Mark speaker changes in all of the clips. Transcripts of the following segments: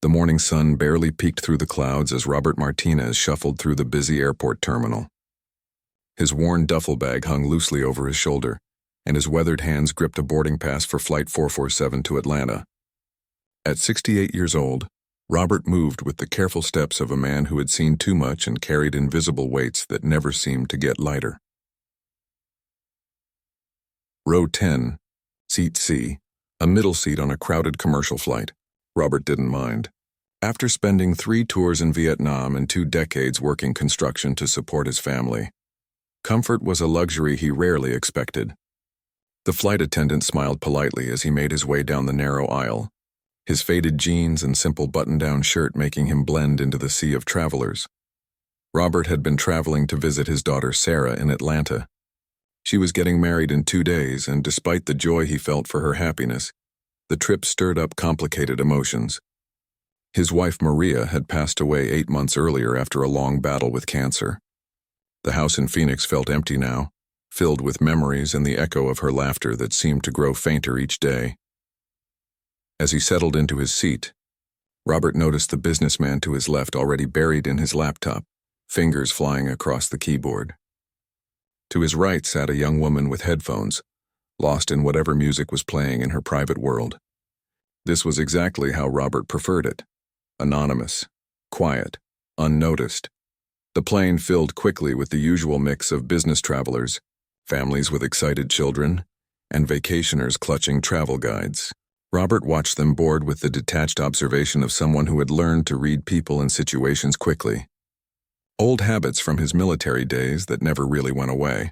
Speaker 1: The morning sun barely peeked through the clouds as Robert Martinez shuffled through the busy airport terminal. His worn duffel bag hung loosely over his shoulder, and his weathered hands gripped a boarding pass for Flight 447 to Atlanta. At 68 years old, Robert moved with the careful steps of a man who had seen too much and carried invisible weights that never seemed to get lighter. Row 10, Seat C, a middle seat on a crowded commercial flight. Robert didn't mind. After spending 3 tours in Vietnam and 2 decades working construction to support his family, comfort was a luxury he rarely expected. The flight attendant smiled politely as he made his way down the narrow aisle, his faded jeans and simple button-down shirt making him blend into the sea of travelers. Robert had been traveling to visit his daughter Sarah in Atlanta. She was getting married in 2 days, and despite the joy he felt for her happiness, the trip stirred up complicated emotions. His wife Maria had passed away 8 months earlier after a long battle with cancer. The house in Phoenix felt empty now, filled with memories and the echo of her laughter that seemed to grow fainter each day. As he settled into his seat, Robert noticed the businessman to his left already buried in his laptop, fingers flying across the keyboard. To his right sat a young woman with headphones, lost in whatever music was playing in her private world. This was exactly how Robert preferred it: anonymous, quiet, unnoticed. The plane filled quickly with the usual mix of business travelers, families with excited children, and vacationers clutching travel guides. Robert watched them board with the detached observation of someone who had learned to read people and situations quickly. Old habits from his military days that never really went away.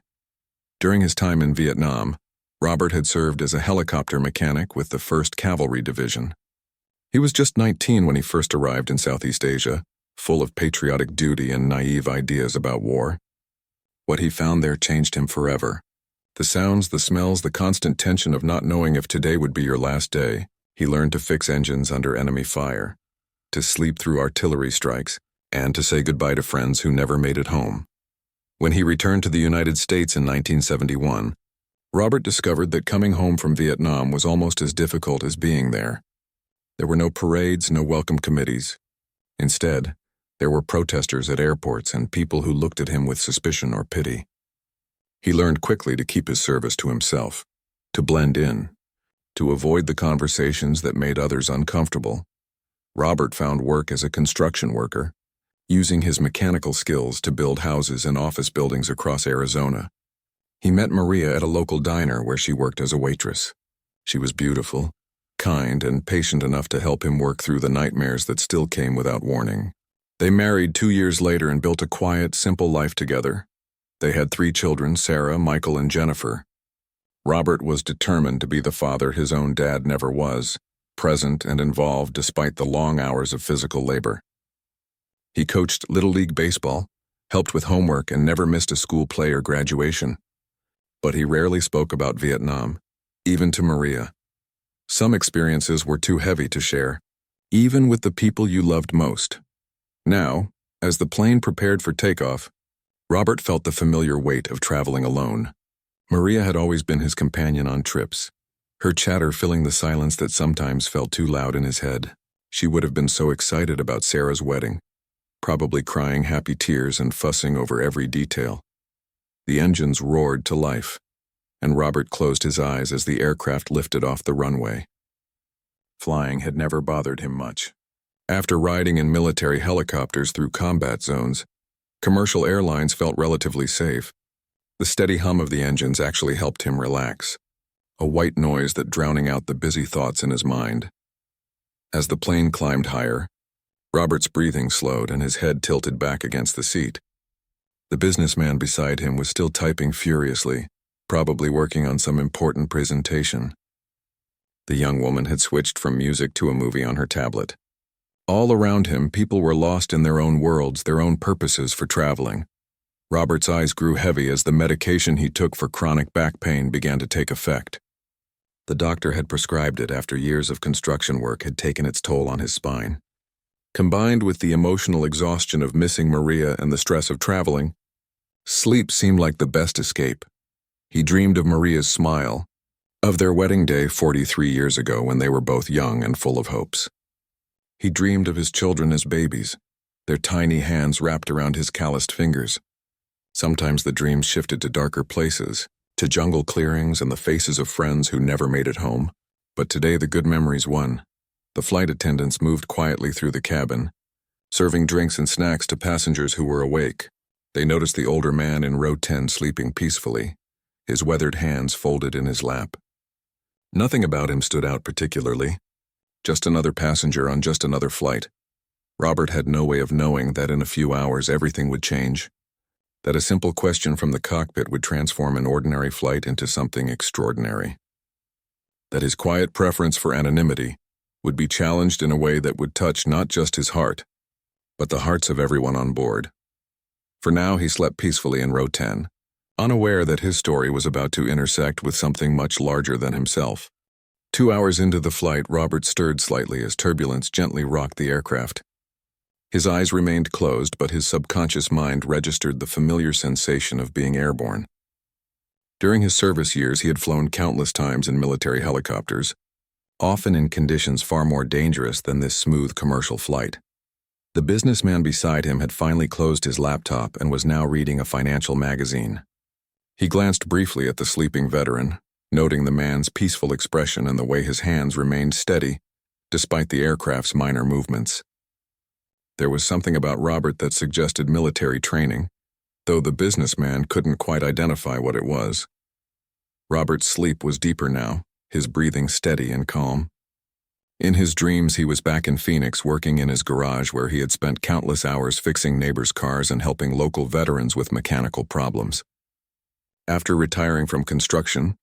Speaker 1: During his time in Vietnam, Robert had served as a helicopter mechanic with the 1st Cavalry Division. He was just 19 when he first arrived in Southeast Asia, full of patriotic duty and naive ideas about war. What he found there changed him forever. The sounds, the smells, the constant tension of not knowing if today would be your last day. He learned to fix engines under enemy fire, to sleep through artillery strikes, and to say goodbye to friends who never made it home. When he returned to the United States in 1971, Robert discovered that coming home from Vietnam was almost as difficult as being there. There were no parades, no welcome committees. Instead, there were protesters at airports and people who looked at him with suspicion or pity. He learned quickly to keep his service to himself, to blend in, to avoid the conversations that made others uncomfortable. Robert found work as a construction worker, using his mechanical skills to build houses and office buildings across Arizona. He met Maria at a local diner where she worked as a waitress. She was beautiful, kind, and patient enough to help him work through the nightmares that still came without warning. They married 2 years later and built a quiet, simple life together. They had 3 children, Sarah, Michael, and Jennifer. Robert was determined to be the father his own dad never was, present and involved despite the long hours of physical labor. He coached Little League baseball, helped with homework, and never missed a school play or graduation. But he rarely spoke about Vietnam, even to Maria. Some experiences were too heavy to share, even with the people you loved most. Now, as the plane prepared for takeoff, Robert felt the familiar weight of traveling alone. Maria had always been his companion on trips, her chatter filling the silence that sometimes felt too loud in his head. She would have been so excited about Sarah's wedding, probably crying happy tears and fussing over every detail. The engines roared to life, and Robert closed his eyes as the aircraft lifted off the runway. Flying had never bothered him much. After riding in military helicopters through combat zones, commercial airlines felt relatively safe. The steady hum of the engines actually helped him relax, a white noise that drowning out the busy thoughts in his mind. As the plane climbed higher, Robert's breathing slowed and his head tilted back against the seat. The businessman beside him was still typing furiously, probably working on some important presentation. The young woman had switched from music to a movie on her tablet. All around him, people were lost in their own worlds, their own purposes for traveling. Robert's eyes grew heavy as the medication he took for chronic back pain began to take effect. The doctor had prescribed it after years of construction work had taken its toll on his spine. Combined with the emotional exhaustion of missing Maria and the stress of traveling, sleep seemed like the best escape. He dreamed of Maria's smile, of their wedding day 43 years ago when they were both young and full of hopes. He dreamed of his children as babies, their tiny hands wrapped around his calloused fingers. Sometimes the dreams shifted to darker places, to jungle clearings and the faces of friends who never made it home. But today the good memories won. The flight attendants moved quietly through the cabin, serving drinks and snacks to passengers who were awake. They noticed the older man in row 10 sleeping peacefully, his weathered hands folded in his lap. Nothing about him stood out particularly. Just another passenger on just another flight. Robert had no way of knowing that in a few hours everything would change, that a simple question from the cockpit would transform an ordinary flight into something extraordinary, that his quiet preference for anonymity would be challenged in a way that would touch not just his heart, but the hearts of everyone on board. For now, he slept peacefully in row 10, unaware that his story was about to intersect with something much larger than himself. 2 hours into the flight, Robert stirred slightly as turbulence gently rocked the aircraft. His eyes remained closed, but his subconscious mind registered the familiar sensation of being airborne. During his service years, he had flown countless times in military helicopters, often in conditions far more dangerous than this smooth commercial flight. The businessman beside him had finally closed his laptop and was now reading a financial magazine. He glanced briefly at the sleeping veteran, noting the man's peaceful expression and the way his hands remained steady, despite the aircraft's minor movements. There was something about Robert that suggested military training, though the businessman couldn't quite identify what it was. Robert's sleep was deeper now, his breathing steady and calm. In his dreams, he was back in Phoenix working in his garage where he had spent countless hours fixing neighbors' cars and helping local veterans with mechanical problems. After retiring from construction,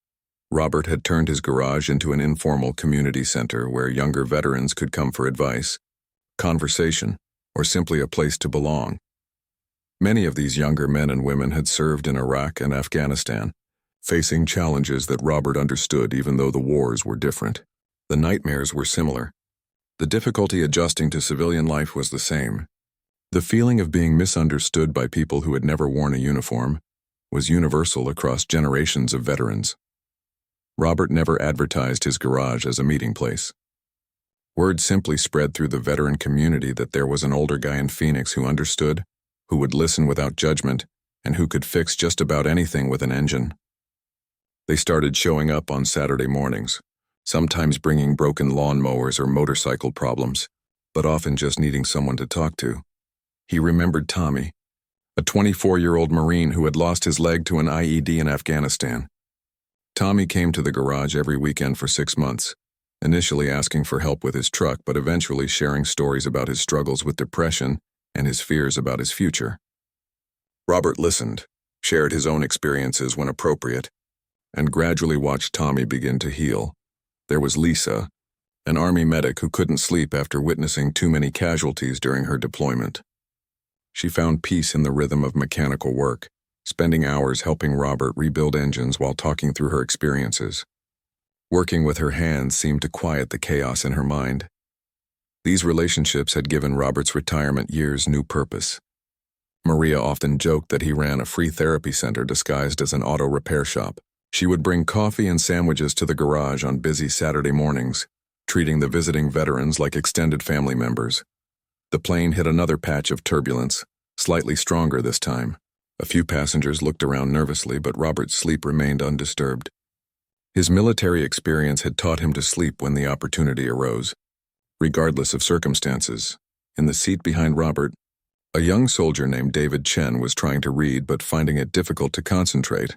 Speaker 1: Robert had turned his garage into an informal community center where younger veterans could come for advice, conversation, or simply a place to belong. Many of these younger men and women had served in Iraq and Afghanistan, facing challenges that Robert understood even though the wars were different. The nightmares were similar. The difficulty adjusting to civilian life was the same. The feeling of being misunderstood by people who had never worn a uniform was universal across generations of veterans. Robert never advertised his garage as a meeting place. Word simply spread through the veteran community that there was an older guy in Phoenix who understood, who would listen without judgment, and who could fix just about anything with an engine. They started showing up on Saturday mornings, sometimes bringing broken lawnmowers or motorcycle problems, but often just needing someone to talk to. He remembered Tommy, a 24-year-old Marine who had lost his leg to an IED in Afghanistan. Tommy came to the garage every weekend for 6 months, initially asking for help with his truck, but eventually sharing stories about his struggles with depression and his fears about his future. Robert listened, shared his own experiences when appropriate, and gradually watched Tommy begin to heal. There was Lisa, an Army medic who couldn't sleep after witnessing too many casualties during her deployment. She found peace in the rhythm of mechanical work, spending hours helping Robert rebuild engines while talking through her experiences. Working with her hands seemed to quiet the chaos in her mind. These relationships had given Robert's retirement years new purpose. Maria often joked that he ran a free therapy center disguised as an auto repair shop. She would bring coffee and sandwiches to the garage on busy Saturday mornings, treating the visiting veterans like extended family members. The plane hit another patch of turbulence, slightly stronger this time. A few passengers looked around nervously, but Robert's sleep remained undisturbed. His military experience had taught him to sleep when the opportunity arose, regardless of circumstances. In the seat behind Robert, a young soldier named David Chen was trying to read but finding it difficult to concentrate.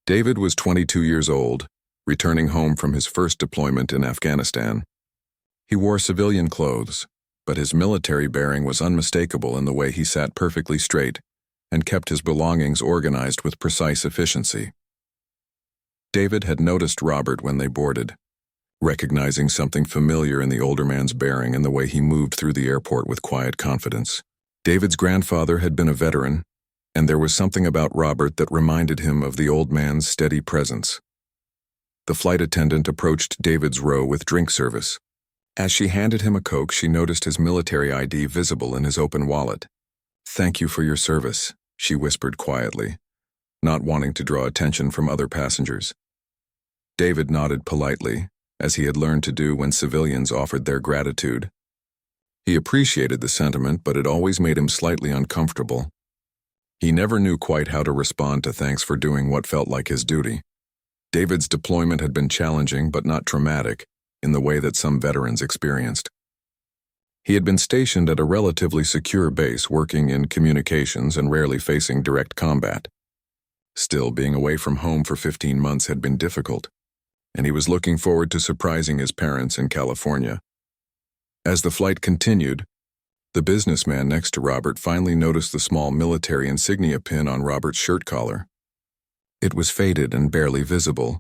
Speaker 1: David was 22 years old, returning home from his first deployment in Afghanistan. He wore civilian clothes, but his military bearing was unmistakable in the way he sat perfectly straight and kept his belongings organized with precise efficiency. David had noticed Robert when they boarded, recognizing something familiar in the older man's bearing and the way he moved through the airport with quiet confidence. David's grandfather had been a veteran, and there was something about Robert that reminded him of the old man's steady presence. The flight attendant approached David's row with drink service. As she handed him a Coke, she noticed his military ID visible in his open wallet. "Thank you for your service," she whispered quietly, not wanting to draw attention from other passengers. David nodded politely, as he had learned to do when civilians offered their gratitude. He appreciated the sentiment, but it always made him slightly uncomfortable. He never knew quite how to respond to thanks for doing what felt like his duty. David's deployment had been challenging but not traumatic, in the way that some veterans experienced. He had been stationed at a relatively secure base, working in communications and rarely facing direct combat. Still, being away from home for 15 months had been difficult, and he was looking forward to surprising his parents in California. As the flight continued, the businessman next to Robert finally noticed the small military insignia pin on Robert's shirt collar. It was faded and barely visible,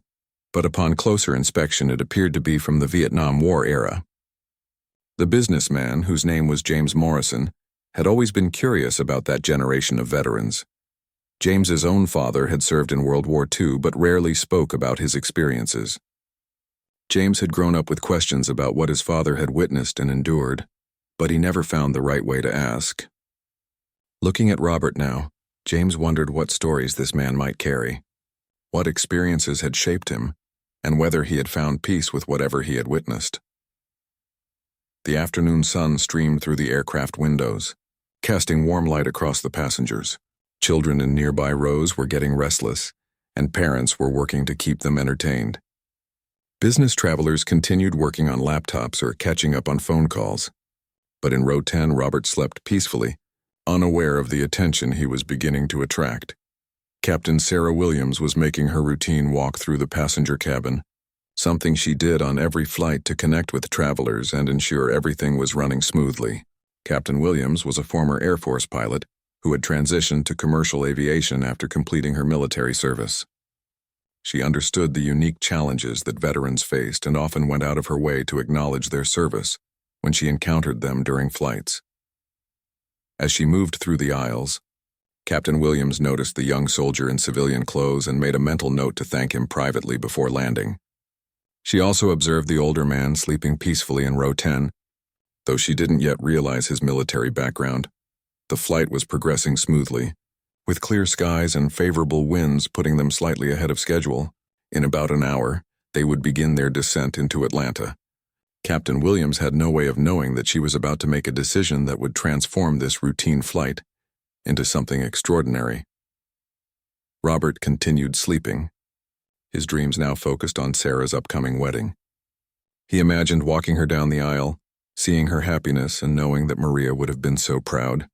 Speaker 1: but upon closer inspection it appeared to be from the Vietnam War era. The businessman, whose name was James Morrison, had always been curious about that generation of veterans. James's own father had served in World War II but rarely spoke about his experiences. James had grown up with questions about what his father had witnessed and endured, but he never found the right way to ask. Looking at Robert now, James wondered what stories this man might carry, what experiences had shaped him, and whether he had found peace with whatever he had witnessed. The afternoon sun streamed through the aircraft windows, casting warm light across the passengers. Children in nearby rows were getting restless, and parents were working to keep them entertained. Business travelers continued working on laptops or catching up on phone calls. But in row 10, Robert slept peacefully, unaware of the attention he was beginning to attract. Captain Sarah Williams was making her routine walk through the passenger cabin, something she did on every flight to connect with travelers and ensure everything was running smoothly. Captain Williams was a former Air Force pilot who had transitioned to commercial aviation after completing her military service. She understood the unique challenges that veterans faced and often went out of her way to acknowledge their service when she encountered them during flights. As she moved through the aisles, Captain Williams noticed the young soldier in civilian clothes and made a mental note to thank him privately before landing. She also observed the older man sleeping peacefully in row 10, though she didn't yet realize his military background. The flight was progressing smoothly, with clear skies and favorable winds putting them slightly ahead of schedule. In about an hour, they would begin their descent into Atlanta. Captain Williams had no way of knowing that she was about to make a decision that would transform this routine flight into something extraordinary. Robert continued sleeping, his dreams now focused on Sarah's upcoming wedding. He imagined walking her down the aisle, seeing her happiness and knowing that Maria would have been so proud.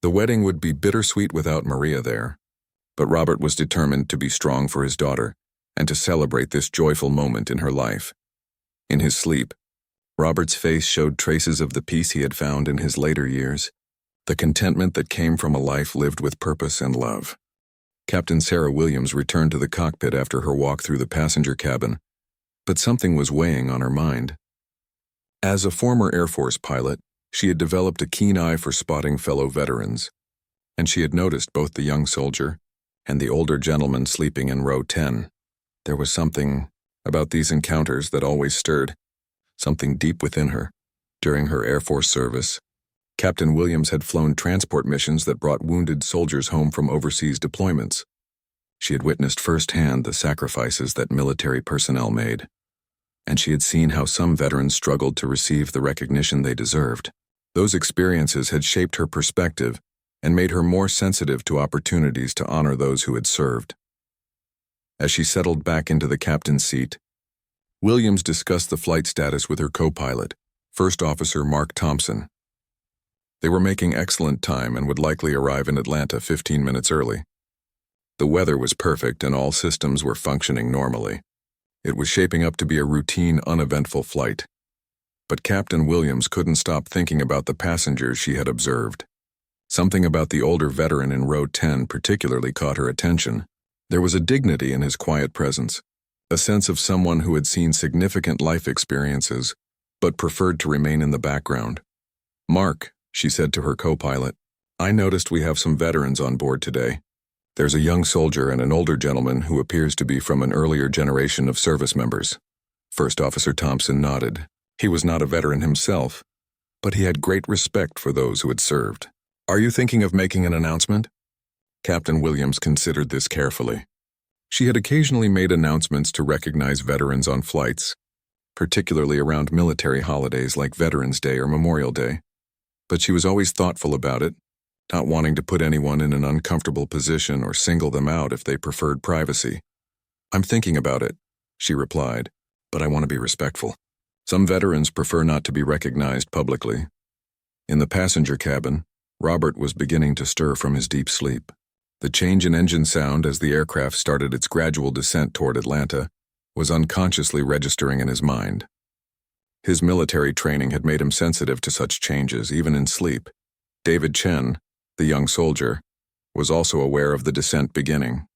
Speaker 1: The wedding would be bittersweet without Maria there, but Robert was determined to be strong for his daughter and to celebrate this joyful moment in her life. In his sleep, Robert's face showed traces of the peace he had found in his later years, the contentment that came from a life lived with purpose and love. Captain Sarah Williams returned to the cockpit after her walk through the passenger cabin, but something was weighing on her mind. As a former Air Force pilot, she had developed a keen eye for spotting fellow veterans, and she had noticed both the young soldier and the older gentleman sleeping in row 10. There was something about these encounters that always stirred, something deep within her. During her Air Force service, Captain Williams had flown transport missions that brought wounded soldiers home from overseas deployments. She had witnessed firsthand the sacrifices that military personnel made, and she had seen how some veterans struggled to receive the recognition they deserved. Those experiences had shaped her perspective and made her more sensitive to opportunities to honor those who had served. As she settled back into the captain's seat, Williams discussed the flight status with her co-pilot, First Officer Mark Thompson. They were making excellent time and would likely arrive in Atlanta 15 minutes early. The weather was perfect and all systems were functioning normally. It was shaping up to be a routine, uneventful flight. But Captain Williams couldn't stop thinking about the passengers she had observed. Something about the older veteran in row 10 particularly caught her attention. There was a dignity in his quiet presence, a sense of someone who had seen significant life experiences, but preferred to remain in the background. "Mark," she said to her co-pilot, "I noticed we have some veterans on board today. There's a young soldier and an older gentleman who appears to be from an earlier generation of service members." First Officer Thompson nodded. He was not a veteran himself, but he had great respect for those who had served. "Are you thinking of making an announcement?" Captain Williams considered this carefully. She had occasionally made announcements to recognize veterans on flights, particularly around military holidays like Veterans Day or Memorial Day. But she was always thoughtful about it, not wanting to put anyone in an uncomfortable position or single them out if they preferred privacy. "I'm thinking about it," she replied, "but I want to be respectful. Some veterans prefer not to be recognized publicly." In the passenger cabin, Robert was beginning to stir from his deep sleep. The change in engine sound as the aircraft started its gradual descent toward Atlanta was unconsciously registering in his mind. His military training had made him sensitive to such changes, even in sleep. David Chen, the young soldier, was also aware of the descent beginning.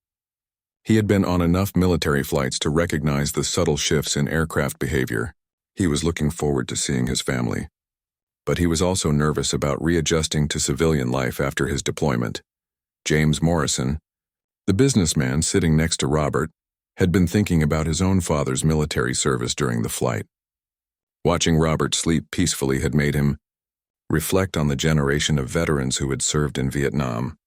Speaker 1: He had been on enough military flights to recognize the subtle shifts in aircraft behavior. He was looking forward to seeing his family. But he was also nervous about readjusting to civilian life after his deployment. James Morrison, the businessman sitting next to Robert, had been thinking about his own father's military service during the flight. Watching Robert sleep peacefully had made him reflect on the generation of veterans who had served in Vietnam,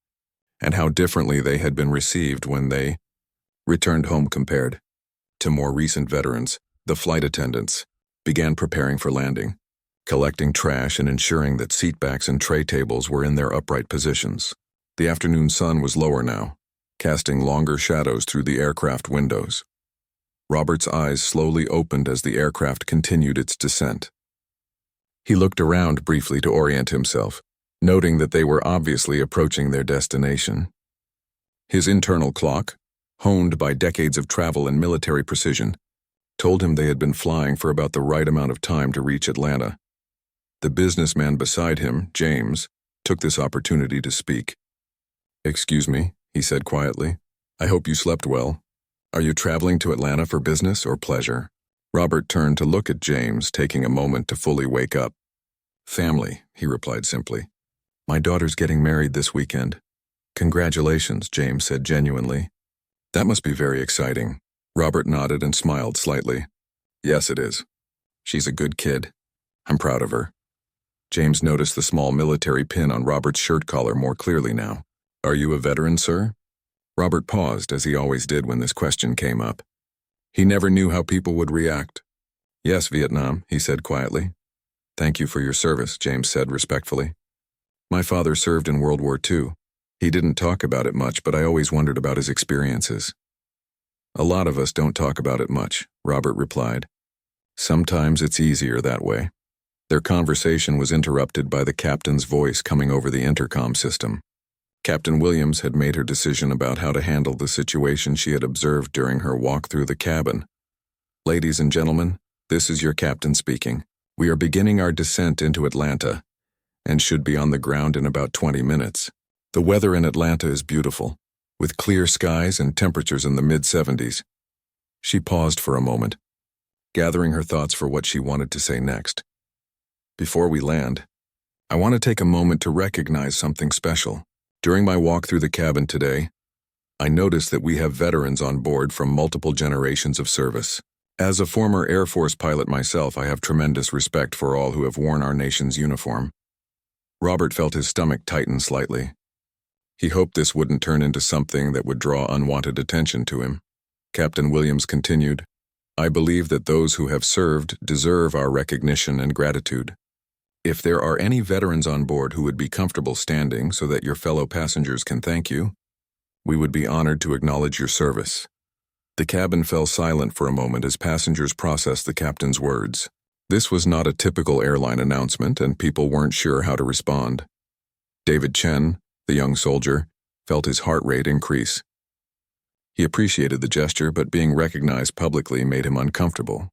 Speaker 1: and how differently they had been received when they returned home compared to more recent veterans. The flight attendants began preparing for landing, collecting trash and ensuring that seatbacks and tray tables were in their upright positions. The afternoon sun was lower now, casting longer shadows through the aircraft windows. Robert's eyes slowly opened as the aircraft continued its descent. He looked around briefly to orient himself, noting that they were obviously approaching their destination. His internal clock, honed by decades of travel and military precision, told him they had been flying for about the right amount of time to reach Atlanta. The businessman beside him, James, took this opportunity to speak. "Excuse me," he said quietly. "I hope you slept well. Are you traveling to Atlanta for business or pleasure?" Robert turned to look at James, taking a moment to fully wake up. "Family," he replied simply. "My daughter's getting married this weekend." "Congratulations," James said genuinely. "That must be very exciting." Robert nodded and smiled slightly. "Yes, it is. She's a good kid. I'm proud of her." James noticed the small military pin on Robert's shirt collar more clearly now. "Are you a veteran, sir?" Robert paused, as he always did when this question came up. He never knew how people would react. "Yes, Vietnam," he said quietly. "Thank you for your service," James said respectfully. "My father served in World War II. He didn't talk about it much, but I always wondered about his experiences." "A lot of us don't talk about it much," Robert replied. "Sometimes it's easier that way." Their conversation was interrupted by the captain's voice coming over the intercom system. Captain Williams had made her decision about how to handle the situation she had observed during her walk through the cabin. "Ladies and gentlemen, this is your captain speaking. We are beginning our descent into Atlanta, and should be on the ground in about 20 minutes. The weather in Atlanta is beautiful, with clear skies and temperatures in the mid-70s. She paused for a moment, gathering her thoughts for what she wanted to say next. "Before we land, I want to take a moment to recognize something special. During my walk through the cabin today, I noticed that we have veterans on board from multiple generations of service. As a former Air Force pilot myself, I have tremendous respect for all who have worn our nation's uniform." Robert felt his stomach tighten slightly. He hoped this wouldn't turn into something that would draw unwanted attention to him. Captain Williams continued, "I believe that those who have served deserve our recognition and gratitude. If there are any veterans on board who would be comfortable standing so that your fellow passengers can thank you, we would be honored to acknowledge your service." The cabin fell silent for a moment as passengers processed the captain's words. This was not a typical airline announcement, and people weren't sure how to respond. David Chen, the young soldier, felt his heart rate increase. He appreciated the gesture, but being recognized publicly made him uncomfortable.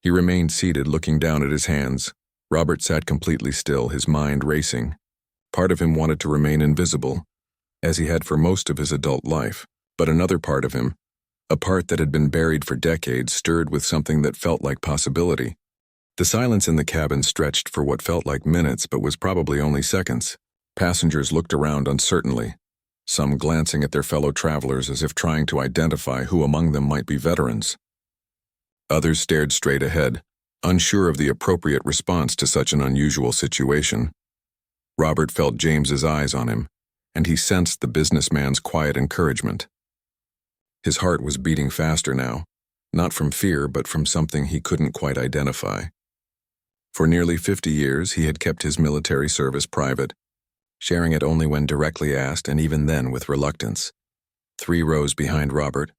Speaker 1: He remained seated, looking down at his hands. Robert sat completely still, his mind racing. Part of him wanted to remain invisible, as he had for most of his adult life, but another part of him, a part that had been buried for decades, stirred with something that felt like possibility. The silence in the cabin stretched for what felt like minutes, but was probably only seconds. Passengers looked around uncertainly, some glancing at their fellow travelers as if trying to identify who among them might be veterans. Others stared straight ahead, unsure of the appropriate response to such an unusual situation. Robert felt James's eyes on him, and he sensed the businessman's quiet encouragement. His heart was beating faster now, not from fear, but from something he couldn't quite identify. For nearly 50 years, he had kept his military service private, sharing it only when directly asked, and even then with reluctance. 3 rows behind Robert,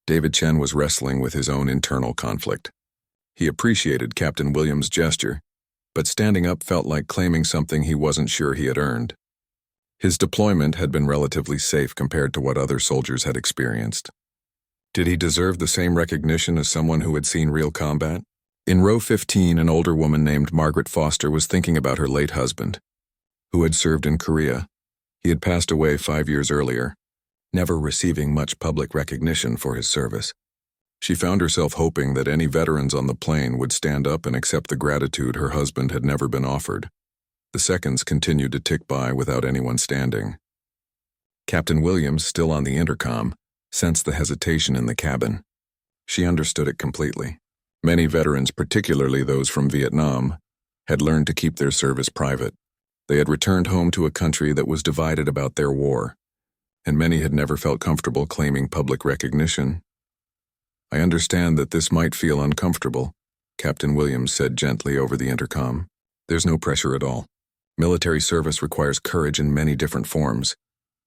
Speaker 1: David Chen was wrestling with his own internal conflict. He appreciated Captain Williams' gesture, but standing up felt like claiming something he wasn't sure he had earned. His deployment had been relatively safe compared to what other soldiers had experienced. Did he deserve the same recognition as someone who had seen real combat? In row 15, an older woman named Margaret Foster was thinking about her late husband, who had served in Korea. He had passed away 5 years earlier, never receiving much public recognition for his service. She found herself hoping that any veterans on the plane would stand up and accept the gratitude her husband had never been offered. The seconds continued to tick by without anyone standing. Captain Williams, still on the intercom, sensed the hesitation in the cabin. She understood it completely. Many veterans, particularly those from Vietnam, had learned to keep their service private. They had returned home to a country that was divided about their war, and many had never felt comfortable claiming public recognition. "I understand that this might feel uncomfortable," Captain Williams said gently over the intercom. "There's no pressure at all. Military service requires courage in many different forms,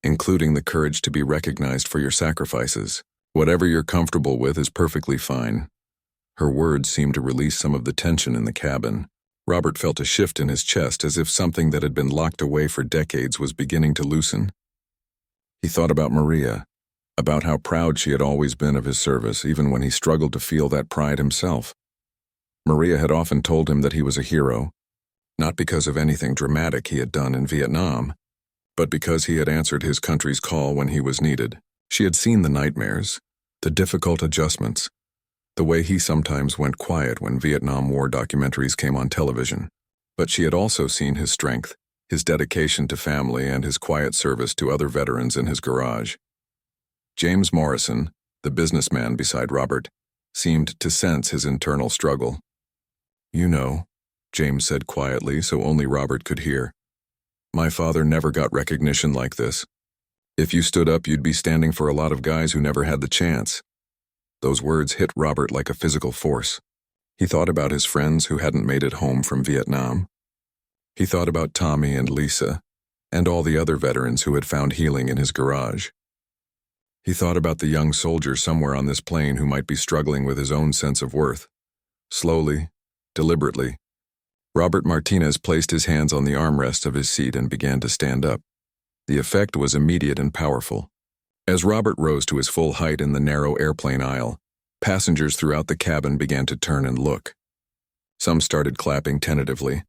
Speaker 1: including the courage to be recognized for your sacrifices. Whatever you're comfortable with is perfectly fine." Her words seemed to release some of the tension in the cabin. Robert felt a shift in his chest, as if something that had been locked away for decades was beginning to loosen. He thought about Maria, about how proud she had always been of his service, even when he struggled to feel that pride himself. Maria had often told him that he was a hero, not because of anything dramatic he had done in Vietnam, but because he had answered his country's call when he was needed. She had seen the nightmares, the difficult adjustments, the way he sometimes went quiet when Vietnam War documentaries came on television. But she had also seen his strength, his dedication to family, and his quiet service to other veterans in his garage. James Morrison, the businessman beside Robert, seemed to sense his internal struggle. "You know," James said quietly so only Robert could hear, "my father never got recognition like this. If you stood up, you'd be standing for a lot of guys who never had the chance." Those words hit Robert like a physical force. He thought about his friends who hadn't made it home from Vietnam. He thought about Tommy and Lisa, and all the other veterans who had found healing in his garage. He thought about the young soldier somewhere on this plane who might be struggling with his own sense of worth. Slowly, deliberately, Robert Martinez placed his hands on the armrest of his seat and began to stand up. The effect was immediate and powerful. As Robert rose to his full height in the narrow airplane aisle, passengers throughout the cabin began to turn and look. Some started clapping tentatively,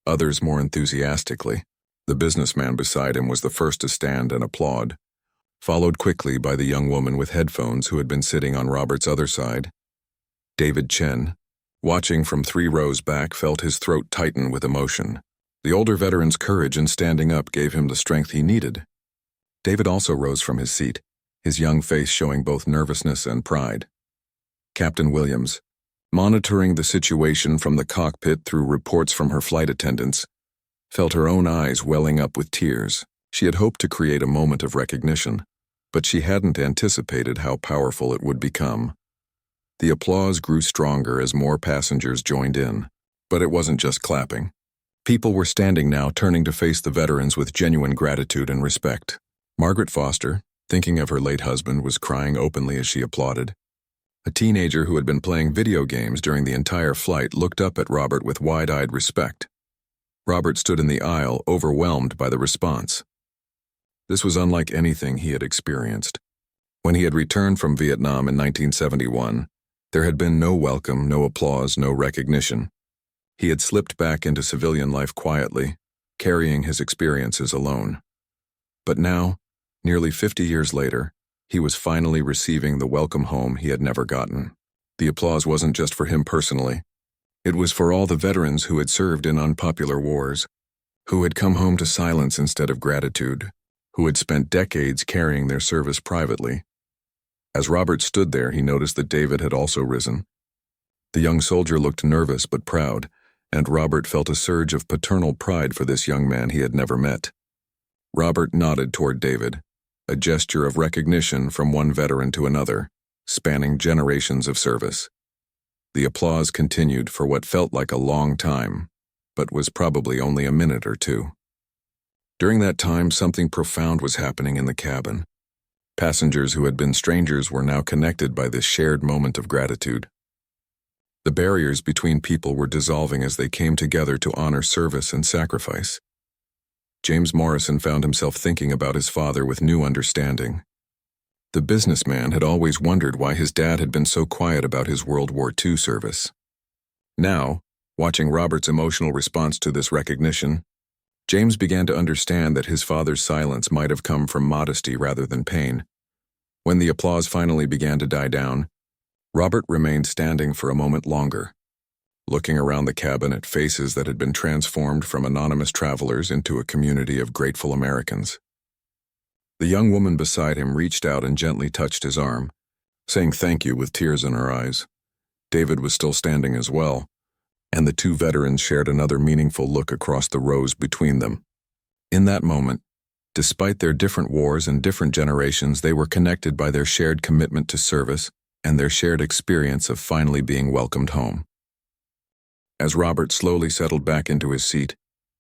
Speaker 1: others more enthusiastically. The businessman beside him was the first to stand and applaud, followed quickly by the young woman with headphones who had been sitting on Robert's other side. David Chen, watching from 3 rows back, felt his throat tighten with emotion. The older veteran's courage in standing up gave him the strength he needed. David also rose from his seat, his young face showing both nervousness and pride. Captain Williams, monitoring the situation from the cockpit through reports from her flight attendants, felt her own eyes welling up with tears. She had hoped to create a moment of recognition, but she hadn't anticipated how powerful it would become. The applause grew stronger as more passengers joined in, but it wasn't just clapping. People were standing now, turning to face the veterans with genuine gratitude and respect. Margaret Foster, thinking of her late husband, was crying openly as she applauded. A teenager who had been playing video games during the entire flight looked up at Robert with wide-eyed respect. Robert stood in the aisle, overwhelmed by the response. This was unlike anything he had experienced. When he had returned from Vietnam in 1971, there had been no welcome, no applause, no recognition. He had slipped back into civilian life quietly, carrying his experiences alone. But now, nearly 50 years later, he was finally receiving the welcome home he had never gotten. The applause wasn't just for him personally. It was for all the veterans who had served in unpopular wars, who had come home to silence instead of gratitude, who had spent decades carrying their service privately. As Robert stood there, he noticed that David had also risen. The young soldier looked nervous but proud, and Robert felt a surge of paternal pride for this young man he had never met. Robert nodded toward David, a gesture of recognition from one veteran to another. spanning generations of service. The applause continued for what felt like a long time, but was probably only a minute or two. During that time, something profound was happening in the cabin. Passengers who had been strangers were now connected by this shared moment of gratitude. The barriers between people were dissolving as they came together to honor service and sacrifice. James Morrison found himself thinking about his father with new understanding. The businessman had always wondered why his dad had been so quiet about his World War II service. Now, watching Robert's emotional response to this recognition, James began to understand that his father's silence might have come from modesty rather than pain. When the applause finally began to die down, Robert remained standing for a moment longer, looking around the cabin at faces that had been transformed from anonymous travelers into a community of grateful Americans. The young woman beside him reached out and gently touched his arm, saying thank you with tears in her eyes. David was still standing as well, and the two veterans shared another meaningful look across the rows between them. In that moment, despite their different wars and different generations, they were connected by their shared commitment to service and their shared experience of finally being welcomed home. As Robert slowly settled back into his seat,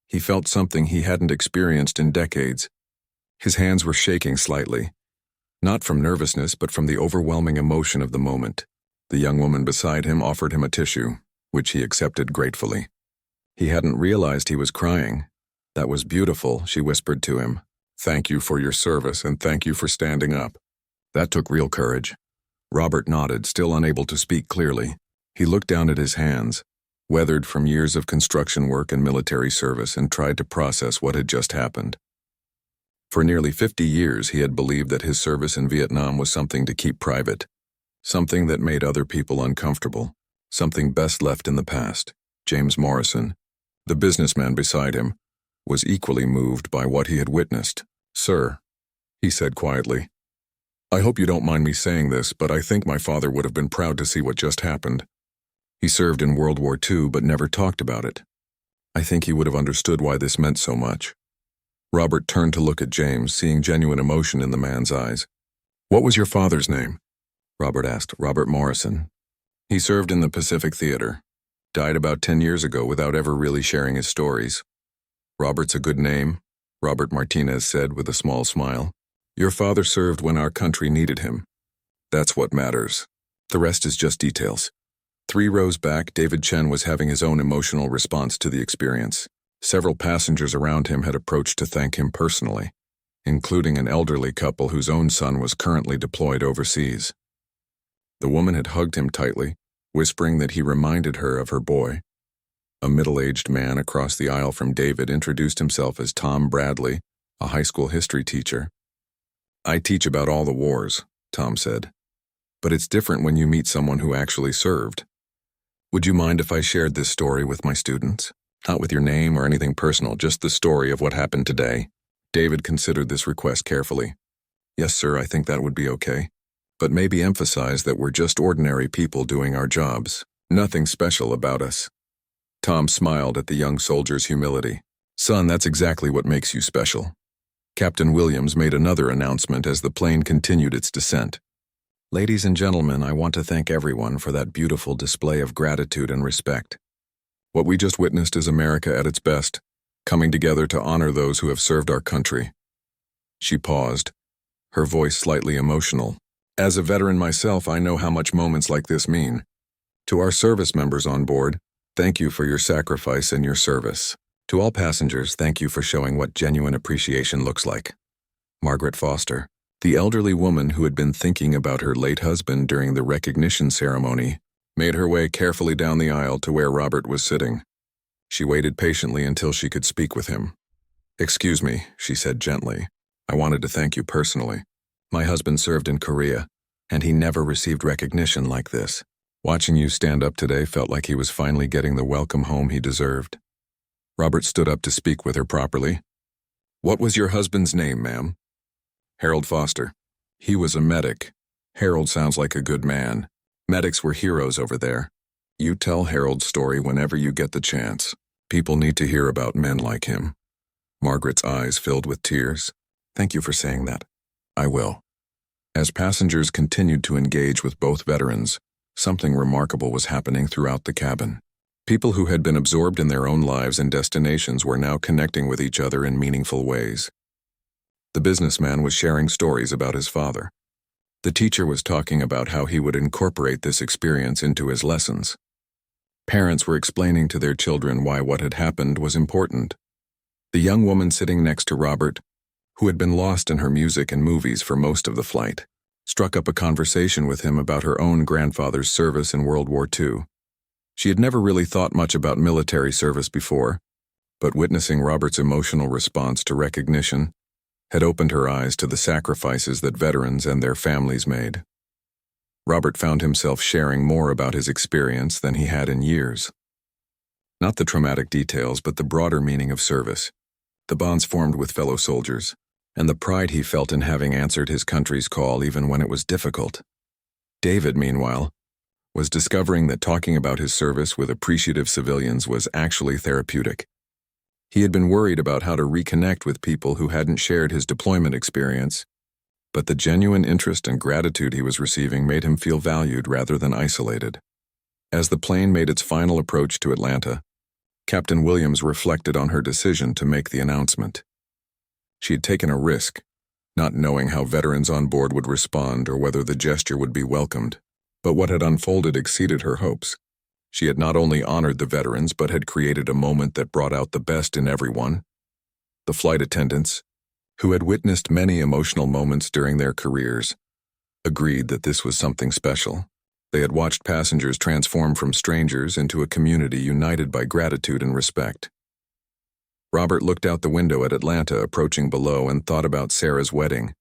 Speaker 1: he felt something he hadn't experienced in decades. His hands were shaking slightly, not from nervousness but from the overwhelming emotion of the moment. The young woman beside him offered him a tissue, which he accepted gratefully. He hadn't realized he was crying. That was beautiful, she whispered to him. Thank you for your service and thank you for standing up. That took real courage. Robert nodded, still unable to speak clearly. He looked down at his hands, weathered from years of construction work and military service, and tried to process what had just happened. For nearly 50 years, he had believed that his service in Vietnam was something to keep private, something that made other people uncomfortable, something best left in the past. James Morrison, the businessman beside him, was equally moved by what he had witnessed. Sir, he said quietly, I hope you don't mind me saying this, but I think my father would have been proud to see what just happened. He served in World War II but never talked about it. I think he would have understood why this meant so much. Robert turned to look at James, seeing genuine emotion in the man's eyes. What was your father's name? Robert asked. Robert Morrison. He served in the Pacific Theater. Died about 10 years ago without ever really sharing his stories. Robert's a good name, Robert Martinez said with a small smile. Your father served when our country needed him. That's what matters. The rest is just details. 3 rows back, David Chen was having his own emotional response to the experience. Several passengers around him had approached to thank him personally, including an elderly couple whose own son was currently deployed overseas. The woman had hugged him tightly, whispering that he reminded her of her boy. A middle-aged man across the aisle from David introduced himself as Tom Bradley, a high school history teacher. I teach about all the wars, Tom said. But it's different when you meet someone who actually served. Would you mind if I shared this story with my students? Not with your name or anything personal, just the story of what happened today. David considered this request carefully. Yes, sir, I think that would be okay. But maybe emphasize that we're just ordinary people doing our jobs. Nothing special about us. Tom smiled at the young soldier's humility. Son, that's exactly what makes you special. Captain Williams made another announcement as the plane continued its descent. Ladies and gentlemen, I want to thank everyone for that beautiful display of gratitude and respect. What we just witnessed is America at its best, coming together to honor those who have served our country. She paused, her voice slightly emotional. As a veteran myself, I know how much moments like this mean. To our service members on board, thank you for your sacrifice and your service. To all passengers, thank you for showing what genuine appreciation looks like. Margaret Foster, the elderly woman who had been thinking about her late husband during the recognition ceremony, made her way carefully down the aisle to where Robert was sitting. She waited patiently until she could speak with him. Excuse me, she said gently. I wanted to thank you personally. My husband served in Korea, and he never received recognition like this. Watching you stand up today felt like he was finally getting the welcome home he deserved. Robert stood up to speak with her properly. What was your husband's name, ma'am? Harold Foster. He was a medic. Harold sounds like a good man. Medics were heroes over there. You tell Harold's story whenever you get the chance. People need to hear about men like him. Margaret's eyes filled with tears. Thank you for saying that. I will. As passengers continued to engage with both veterans, something remarkable was happening throughout the cabin. People who had been absorbed in their own lives and destinations were now connecting with each other in meaningful ways. The businessman was sharing stories about his father. The teacher was talking about how he would incorporate this experience into his lessons. Parents were explaining to their children why what had happened was important. The young woman sitting next to Robert, who had been lost in her music and movies for most of the flight, struck up a conversation with him about her own grandfather's service in World War II. She had never really thought much about military service before, but witnessing Robert's emotional response to recognition had opened her eyes to the sacrifices that veterans and their families made. Robert found himself sharing more about his experience than he had in years. Not the traumatic details, but the broader meaning of service, the bonds formed with fellow soldiers, and the pride he felt in having answered his country's call even when it was difficult. David, meanwhile, was discovering that talking about his service with appreciative civilians was actually therapeutic. He had been worried about how to reconnect with people who hadn't shared his deployment experience, but the genuine interest and gratitude he was receiving made him feel valued rather than isolated. As the plane made its final approach to Atlanta, Captain Williams reflected on her decision to make the announcement. She had taken a risk, not knowing how veterans on board would respond or whether the gesture would be welcomed, but what had unfolded exceeded her hopes. She had not only honored the veterans but had created a moment that brought out the best in everyone. The flight attendants, who had witnessed many emotional moments during their careers, agreed that this was something special. They had watched passengers transform from strangers into a community united by gratitude and respect. Robert looked out the window at Atlanta approaching below and thought about Sarah's wedding.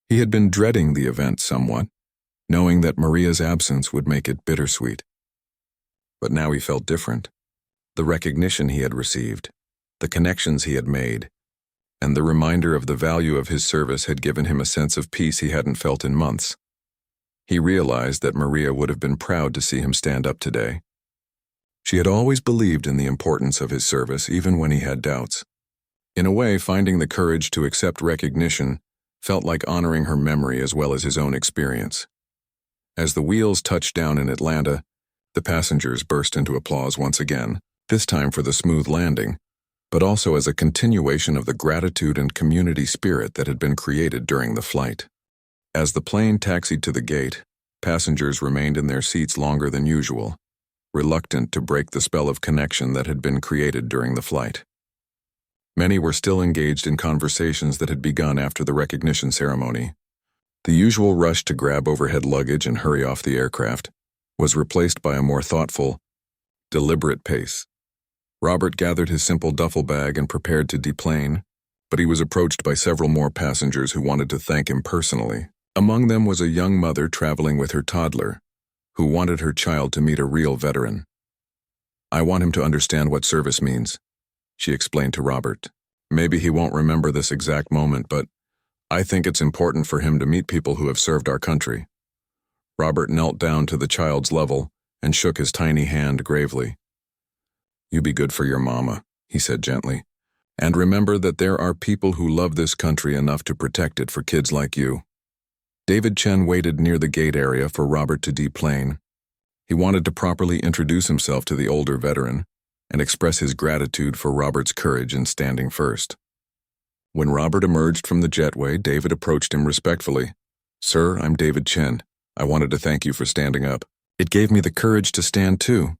Speaker 1: He had been dreading the event somewhat, knowing that Maria's absence would make it bittersweet. But now he felt different. The recognition he had received, the connections he had made, and the reminder of the value of his service had given him a sense of peace he hadn't felt in months. He realized that Maria would have been proud to see him stand up today. She had always believed in the importance of his service, even when he had doubts. In a way, finding the courage to accept recognition felt like honoring her memory as well as his own experience. As the wheels touched down in Atlanta, the passengers burst into applause once again, this time for the smooth landing, but also as a continuation of the gratitude and community spirit that had been created during the flight. As the plane taxied to the gate, passengers remained in their seats longer than usual, reluctant to break the spell of connection that had been created during the flight. Many were still engaged in conversations that had begun after the recognition ceremony. The usual rush to grab overhead luggage and hurry off the aircraft was replaced by a more thoughtful, deliberate pace. Robert gathered his simple duffel bag and prepared to deplane, but he was approached by several more passengers who wanted to thank him personally. Among them was a young mother traveling with her toddler, who wanted her child to meet a real veteran. "I want him to understand what service means," she explained to Robert. "Maybe he won't remember this exact moment, but I think it's important for him to meet people who have served our country." Robert knelt down to the child's level and shook his tiny hand gravely. "You be good for your mama," he said gently, "and remember that there are people who love this country enough to protect it for kids like you." David Chen waited near the gate area for Robert to deplane. He wanted to properly introduce himself to the older veteran and express his gratitude for Robert's courage in standing first. When Robert emerged from the jetway, David approached him respectfully. "Sir, I'm David Chen. I wanted to thank you for standing up. It gave me the courage to stand too."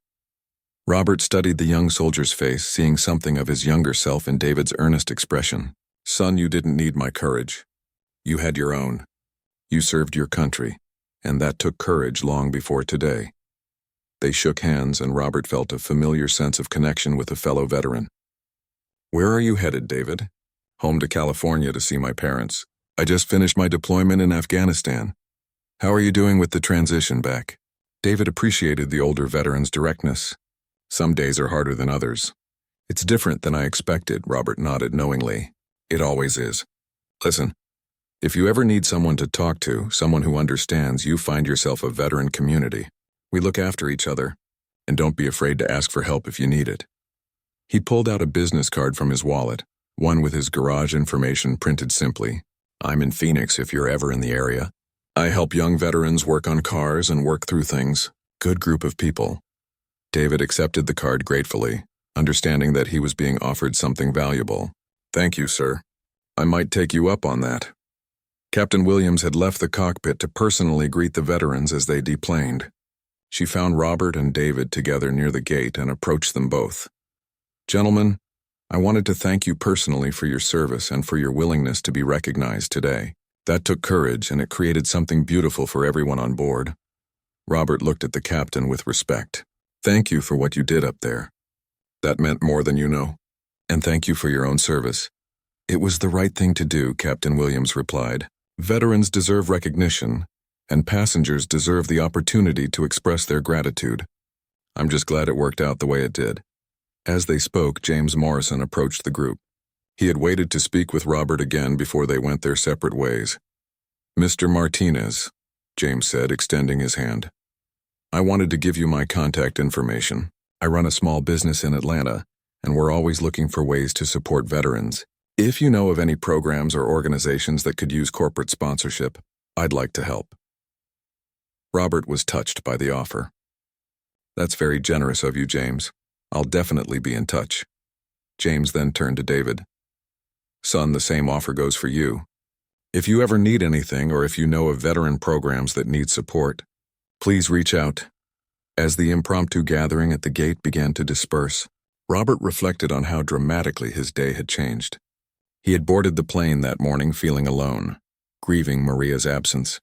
Speaker 1: Robert studied the young soldier's face, seeing something of his younger self in David's earnest expression. "Son, you didn't need my courage. You had your own. You served your country, and that took courage long before today." They shook hands, and Robert felt a familiar sense of connection with a fellow veteran. "Where are you headed, David?" "Home to California to see my parents. I just finished my deployment in Afghanistan. How are you doing with the transition back?" David appreciated the older veteran's directness. "Some days are harder than others." "It's different than I expected," Robert nodded knowingly. "It always is. Listen, if you ever need someone to talk to, someone who understands, you find yourself a veteran community. We look after each other, and don't be afraid to ask for help if you need it." He pulled out a business card from his wallet, one with his garage information printed simply. "I'm in Phoenix if you're ever in the area. I help young veterans work on cars and work through things. Good group of people. David accepted the card gratefully, understanding that he was being offered something valuable. Thank you, sir. I might take you up on that. Captain Williams had left the cockpit to personally greet the veterans as they deplaned. She found Robert and David together near the gate and approached them both. Gentlemen, I wanted to thank you personally for your service and for your willingness to be recognized today. That took courage, and it created something beautiful for everyone on board. Robert looked at the captain with respect. Thank you for what you did up there. That meant more than you know. And thank you for your own service. It was the right thing to do, Captain Williams replied. Veterans deserve recognition, and passengers deserve the opportunity to express their gratitude. I'm just glad it worked out the way it did. As they spoke, James Morrison approached the group. He had waited to speak with Robert again before they went their separate ways. Mr. Martinez, James said, extending his hand. I wanted to give you my contact information. I run a small business in Atlanta, and we're always looking for ways to support veterans. If you know of any programs or organizations that could use corporate sponsorship, I'd like to help. Robert was touched by the offer. That's very generous of you, James. I'll definitely be in touch. James then turned to David. Son, the same offer goes for you. If you ever need anything or if you know of veteran programs that need support, please reach out. As the impromptu gathering at the gate began to disperse, Robert reflected on how dramatically his day had changed. He had boarded the plane that morning feeling alone, grieving Maria's absence,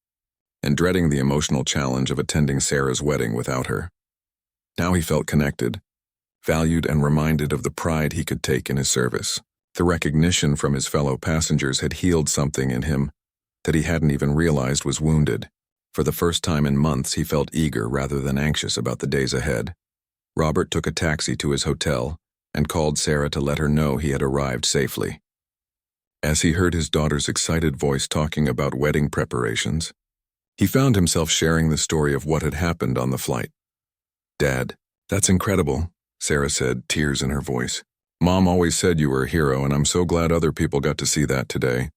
Speaker 1: and dreading the emotional challenge of attending Sarah's wedding without her. Now he felt connected, valued, and reminded of the pride he could take in his service. The recognition from his fellow passengers had healed something in him that he hadn't even realized was wounded. For the first time in months, he felt eager rather than anxious about the days ahead. Robert took a taxi to his hotel and called Sarah to let her know he had arrived safely. As he heard his daughter's excited voice talking about wedding preparations, he found himself sharing the story of what had happened on the flight. Dad, that's incredible, Sarah said, tears in her voice. Mom always said you were a hero, and I'm so glad other people got to see that today.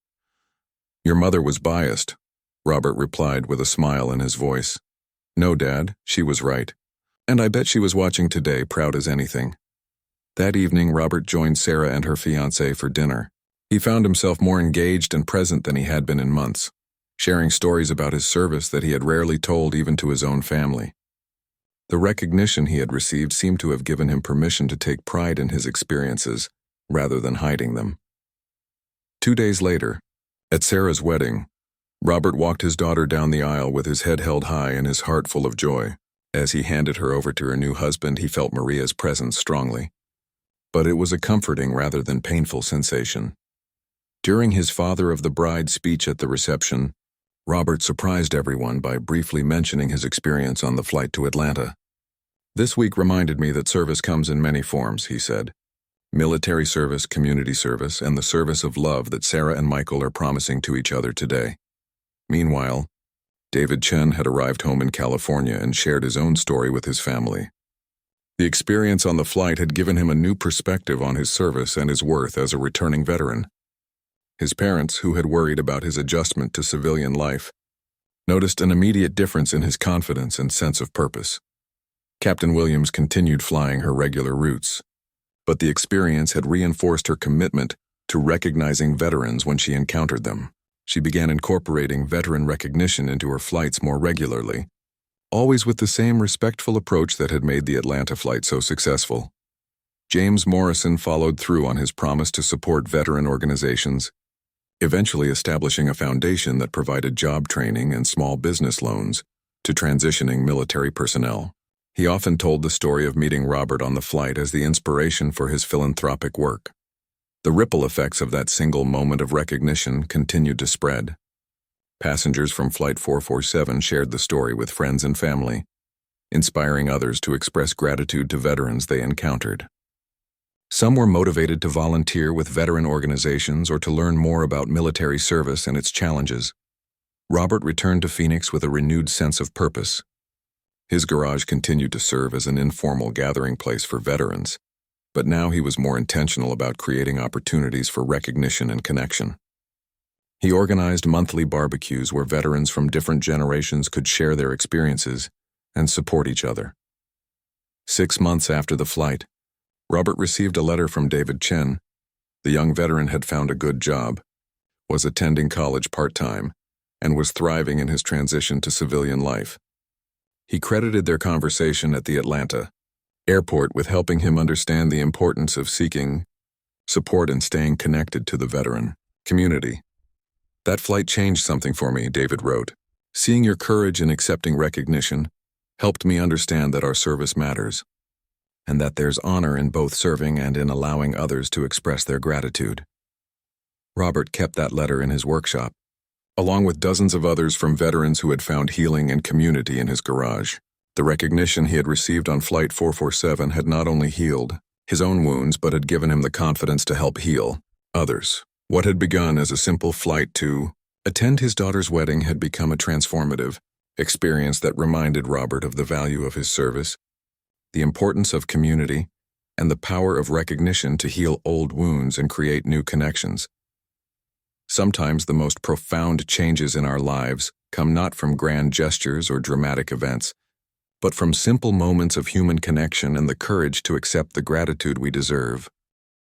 Speaker 1: Your mother was biased, Robert replied with a smile in his voice. No, Dad, she was right. And I bet she was watching today, proud as anything. That evening, Robert joined Sarah and her fiancé for dinner. He found himself more engaged and present than he had been in months, sharing stories about his service that he had rarely told even to his own family. The recognition he had received seemed to have given him permission to take pride in his experiences, rather than hiding them. 2 days later, at Sarah's wedding, Robert walked his daughter down the aisle with his head held high and his heart full of joy. As he handed her over to her new husband, he felt Maria's presence strongly. But it was a comforting rather than painful sensation. During his father of the bride speech at the reception, Robert surprised everyone by briefly mentioning his experience on the flight to Atlanta. This week reminded me that service comes in many forms, he said. Military service, community service, and the service of love that Sarah and Michael are promising to each other today. Meanwhile, David Chen had arrived home in California and shared his own story with his family. The experience on the flight had given him a new perspective on his service and his worth as a returning veteran. His parents, who had worried about his adjustment to civilian life, noticed an immediate difference in his confidence and sense of purpose. Captain Williams continued flying her regular routes, but the experience had reinforced her commitment to recognizing veterans when she encountered them. She began incorporating veteran recognition into her flights more regularly, always with the same respectful approach that had made the Atlanta flight so successful. James Morrison followed through on his promise to support veteran organizations, eventually establishing a foundation that provided job training and small business loans to transitioning military personnel. He often told the story of meeting Robert on the flight as the inspiration for his philanthropic work. The ripple effects of that single moment of recognition continued to spread. Passengers from Flight 447 shared the story with friends and family, inspiring others to express gratitude to veterans they encountered. Some were motivated to volunteer with veteran organizations or to learn more about military service and its challenges. Robert returned to Phoenix with a renewed sense of purpose. His garage continued to serve as an informal gathering place for veterans, but now he was more intentional about creating opportunities for recognition and connection. He organized monthly barbecues where veterans from different generations could share their experiences and support each other. 6 months after the flight, Robert received a letter from David Chen. The young veteran had found a good job, was attending college part-time, and was thriving in his transition to civilian life. He credited their conversation at the Atlanta airport with helping him understand the importance of seeking support and staying connected to the veteran community. "That flight changed something for me," David wrote. "Seeing your courage in accepting recognition helped me understand that our service matters, and that there's honor in both serving and in allowing others to express their gratitude." Robert kept that letter in his workshop, along with dozens of others from veterans who had found healing and community in his garage. The recognition he had received on Flight 447 had not only healed his own wounds but had given him the confidence to help heal others. What had begun as a simple flight to attend his daughter's wedding had become a transformative experience that reminded Robert of the value of his service, the importance of community, and the power of recognition to heal old wounds and create new connections. Sometimes the most profound changes in our lives come not from grand gestures or dramatic events, but from simple moments of human connection and the courage to accept the gratitude we deserve.